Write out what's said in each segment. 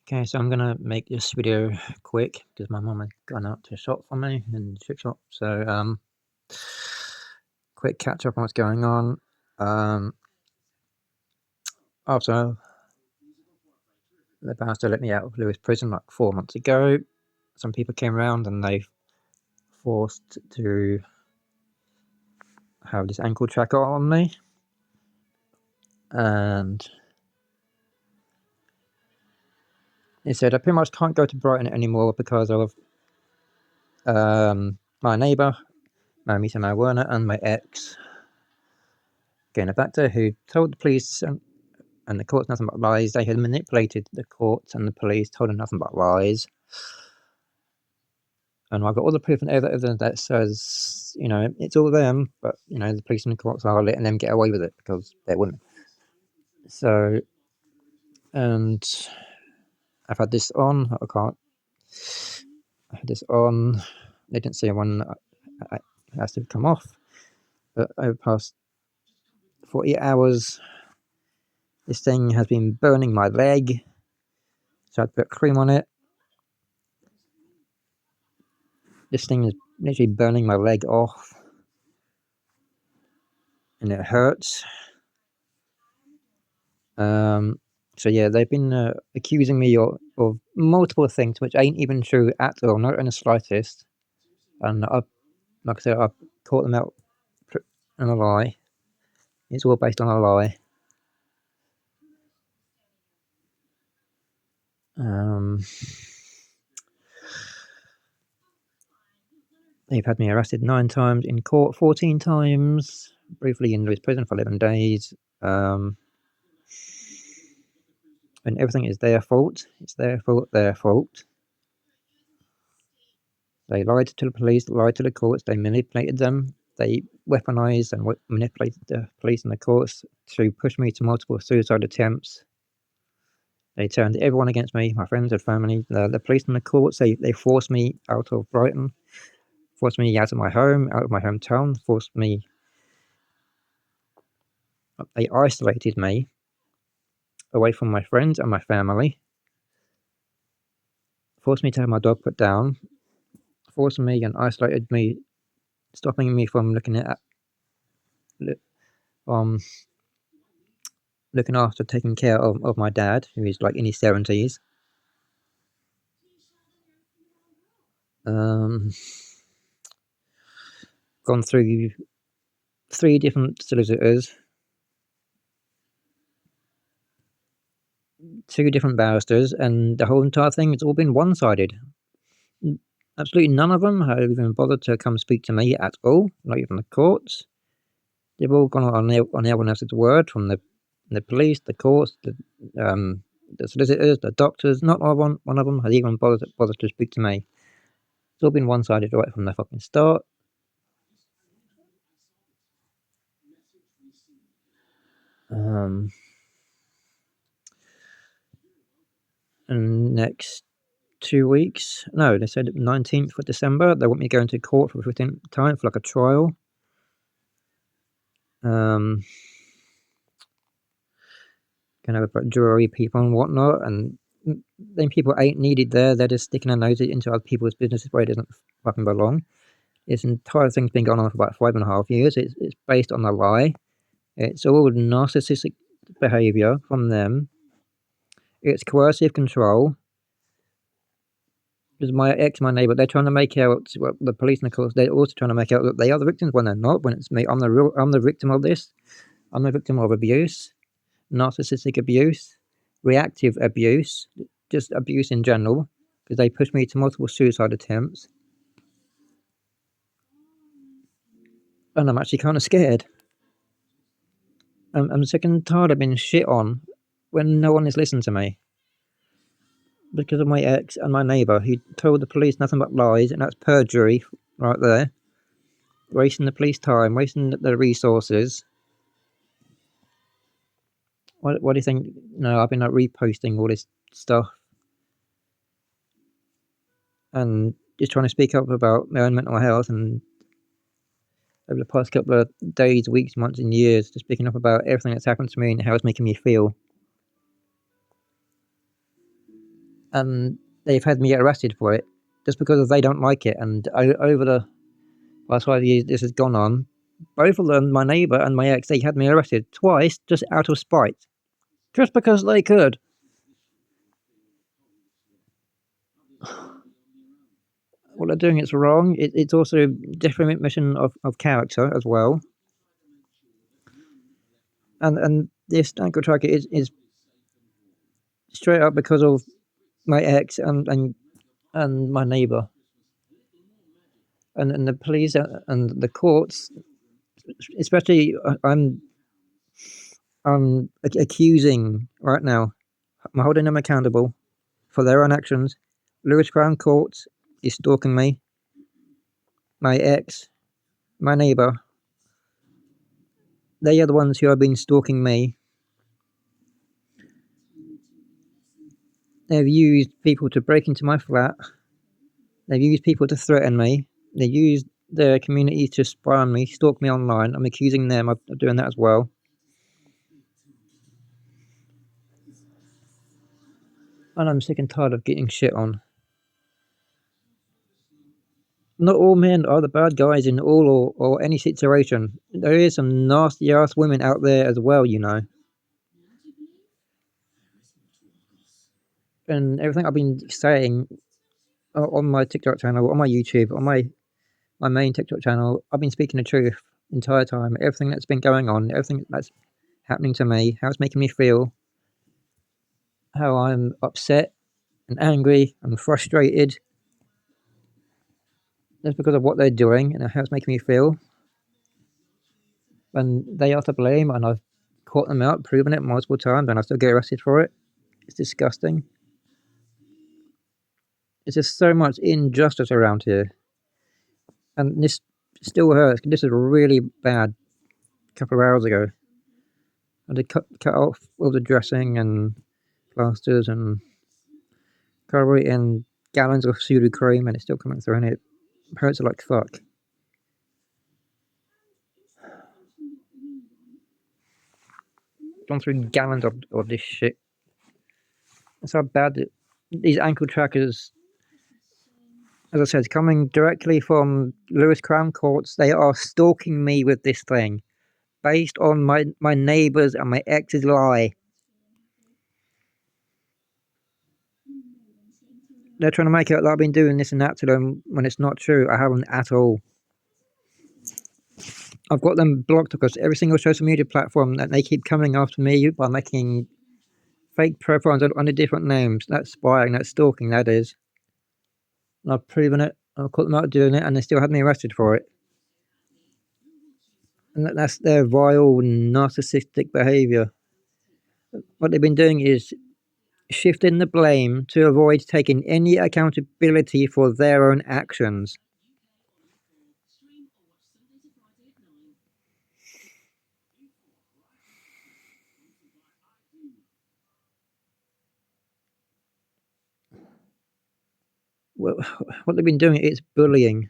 Okay, so I'm gonna make this video quick because my mum had gone out to shop for me in the chip shop. So quick catch up on what's going on. After the pastor let me out of Lewis prison like 4 months ago, some people came around and they forced to have this ankle tracker on me, and they said I pretty much can't go to Brighton anymore because of my neighbour, Mamita Werner, and my ex, Gaynor Bacter, who told the police and the courts nothing but lies. They had manipulated the courts, and the police told them nothing but lies. And I've got all the proof and evidence that says, it's all them, but, the police and the courts are letting them get away with it because they wouldn't. So, and I've had this on. I had this on. They didn't say when it has to come off, but over the past 48 hours, this thing has been burning my leg. So I put cream on it. This thing is literally burning my leg off, and it hurts. So yeah, they've been accusing me of multiple things which ain't even true at all, not in the slightest. And like I said, I've caught them out in a lie. It's all based on a lie. They've had me arrested 9 times, in court 14 times, briefly in Lewis prison for 11 days. And everything is their fault. It's their fault. They lied to the police, lied to the courts, they manipulated them. They weaponized and manipulated the police and the courts to push me to multiple suicide attempts. They turned everyone against me, my friends and family. The police and the courts, they forced me out of Brighton, forced me out of my home, out of my hometown, they isolated me away from my friends and my family, forced me to have my dog put down, forced me and isolated me, stopping me from looking after, taking care of my dad, who is like in his 70s. Gone through 3 different solicitors, 2 different barristers, and the whole entire thing has all been one-sided. Absolutely none of them have even bothered to come speak to me at all, not even the courts. They've all gone on everyone else's word, from the police, the courts, the solicitors, the doctors. Not one of them has even bothered to speak to me. It's all been one-sided right from the fucking start. And next 2 weeks, no, they said 19th of December, they want me going to court for the 15th time for like a trial. Gonna have a jury people and whatnot, and then people ain't needed there. They're just sticking their nose into other people's businesses where it doesn't fucking belong. This entire thing's been going on for about 5.5 years. It's based on a lie. It's all narcissistic behavior from them. It's coercive control. Because my neighbour, they're trying to make out, the police and the courts, they're also trying to make out that they are the victims when they're not. When it's me, I'm the victim of this. I'm the victim of abuse, narcissistic abuse, reactive abuse, just abuse in general, because they pushed me to multiple suicide attempts. And I'm actually kind of scared. I'm sick and tired of being shit on when no one is listening to me. Because of my ex and my neighbour, who told the police nothing but lies, and that's perjury right there. Wasting the police time, wasting the resources. What do you think? No, I've been like reposting all this stuff and just trying to speak up about my own mental health, and over the past couple of days, weeks, months and years, just speaking up about everything that's happened to me and how it's making me feel. and they've had me arrested for it just because they don't like it. And over the last 5 years this has gone on, both of them, my neighbour and my ex, they had me arrested twice just out of spite, just because they could. What they're doing is wrong. It's also defamation of character as well. And this ankle tracker is straight up because of my ex and my neighbour. And the police and the courts, especially, I'm accusing right now. I'm holding them accountable for their own actions. Lewis Crown Court is stalking me. My ex, my neighbour, they are the ones who have been stalking me. They've used people to break into my flat. They've used people to threaten me. They've used their community to spy on me, stalk me online. I'm accusing them of doing that as well. And I'm sick and tired of getting shit on. Not all men are the bad guys in all or any situation. There is some nasty ass women out there as well, you know. And everything I've been saying on my TikTok channel, on my YouTube, on my main TikTok channel, I've been speaking the truth the entire time. Everything that's been going on, everything that's happening to me, how it's making me feel, how I'm upset and angry and frustrated. That's because of what they're doing and how it's making me feel. And they are to blame, and I've caught them out, proven it multiple times, and I still get arrested for it. It's disgusting. There's just so much injustice around here. And this still hurts. This is really bad a couple of hours ago. And they cut off all the dressing and plasters and cover it in gallons of pseudo cream, and it's still coming through, and it hurts like fuck. Gone through gallons of this shit. That's how bad these ankle trackers, as I said, coming directly from Lewis Crown Courts. They are stalking me with this thing based on my neighbours and my ex's lie. They're trying to make it like I've been doing this and that to them when it's not true. I haven't at all. I've got them blocked across every single social media platform, and they keep coming after me by making fake profiles under different names. That's spying, that's stalking, that is. And I've proven it. I've caught them out doing it, and they still had me arrested for it. And that's their vile, narcissistic behaviour. What they've been doing is shifting the blame to avoid taking any accountability for their own actions. Well, what they've been doing is bullying.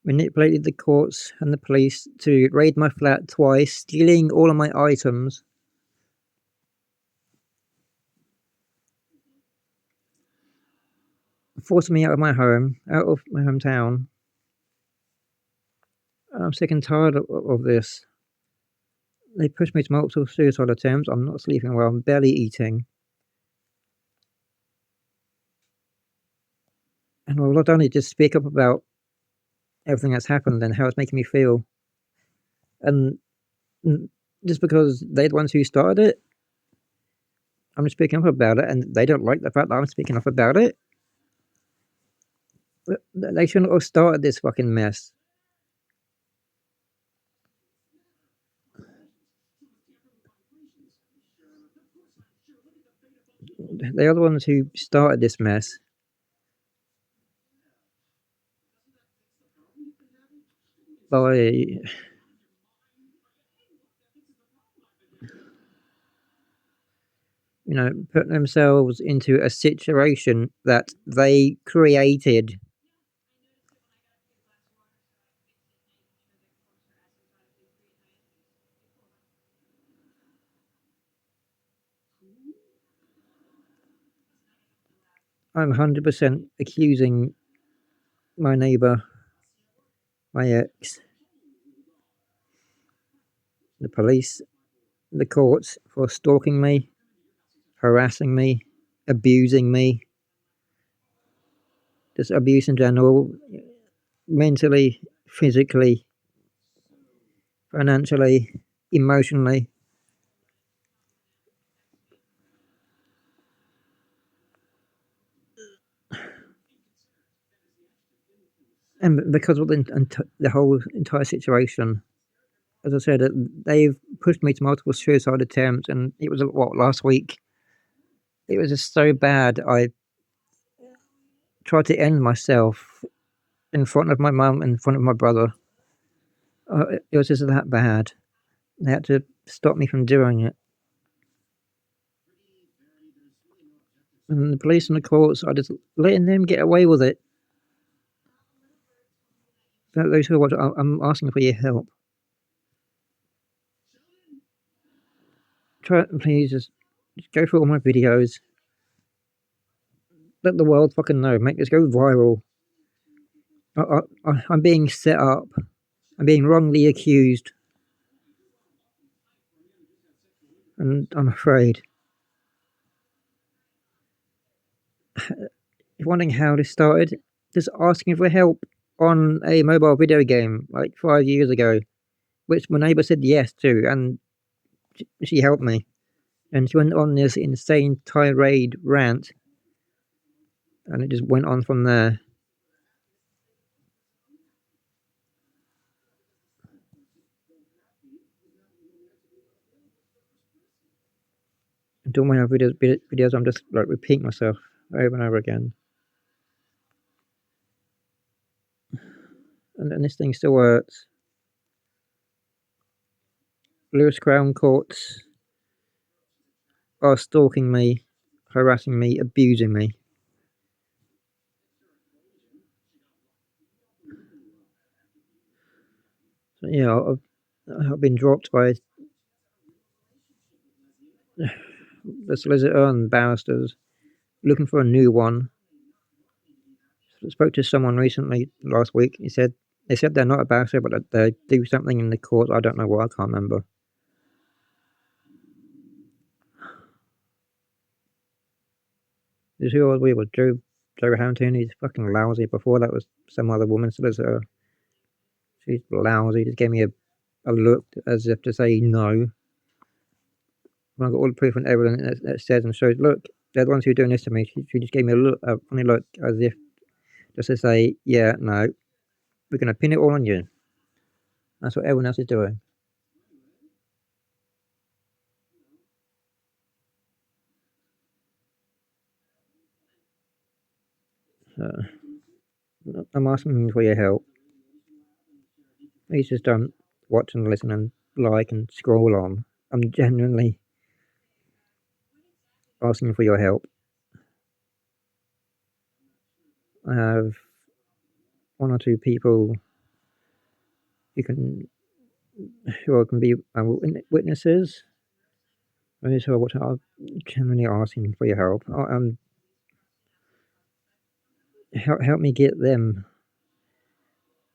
Manipulated the courts and the police to raid my flat twice, stealing all of my items. Forcing me out of my home, out of my hometown. And I'm sick and tired of this. They pushed me to multiple suicide attempts. I'm not sleeping well. I'm barely eating. And all I've done is just speak up about everything that's happened and how it's making me feel. And just because they're the ones who started it, I'm just speaking up about it, and they don't like the fact that I'm speaking up about it. They shouldn't have started this fucking mess. They are the ones who started this mess. By putting themselves into a situation that they created. I'm 100% accusing my neighbour, my ex, the police, the courts for stalking me, harassing me, abusing me, just abuse in general, mentally, physically, financially, emotionally. And because of the whole entire situation, as I said, they've pushed me to multiple suicide attempts, and it was, last week? It was just so bad. I tried to end myself in front of my mum, in front of my brother. It was just that bad. They had to stop me from doing it. And the police and the courts are just letting them get away with it. Those who are watching, I'm asking for your help. Please just go through all my videos. Let the world fucking know. Make this go viral. I'm being set up. I'm being wrongly accused. And I'm afraid. If wondering how this started, just asking for help on a mobile video game like 5 years ago, which my neighbour said yes to, and she helped me. And she went on this insane tirade rant, and it just went on from there. And all my videos, I'm just like repeating myself over and over again. And this thing still works. Lewis Crown courts are stalking me, harassing me, abusing me. So yeah, I've been dropped by the solicitor and barristers, looking for a new one. I spoke to someone recently last week. They said they're not a barrister, but they do something in the court. I don't know what. I can't remember. This who we was Joe Harrington. He's fucking lousy. Before that was some other woman solicitor. She's lousy. Just gave me a look as if to say no. When I got all the proof and evidence that says and shows, look, they're the ones who are doing this to me. She just gave me a funny look as if just to say, yeah, no, we're going to pin it all on you. That's what everyone else is doing. I'm asking for your help. Please just don't watch and listen and like and scroll on. I'm genuinely asking for your help. I have one or two people who can be witnesses. Those who are watching are genuinely asking for your help. Help me get them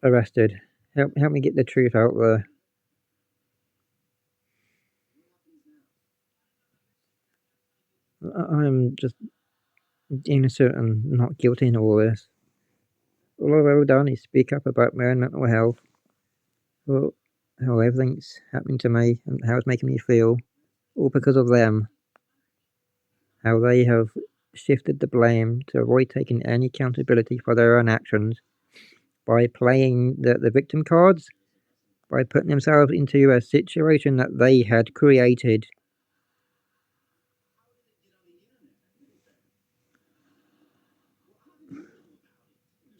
arrested. Help me get the truth out there. I'm just innocent and not guilty in all this. All I've ever done is speak up about my own mental health, well, how everything's happening to me and how it's making me feel, all because of them. How they have shifted the blame to avoid taking any accountability for their own actions by playing the victim cards, by putting themselves into a situation that they had created.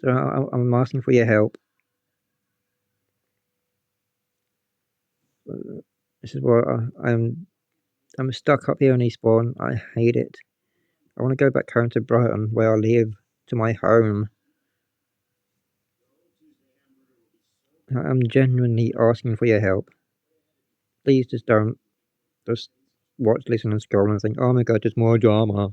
So I'm asking for your help. This is why I'm stuck up here in Eastbourne. I hate it. I want to go back home to Brighton, where I live, to my home. I'm genuinely asking for your help. Please just don't just watch, listen, and scroll and think, oh my god, there's more drama.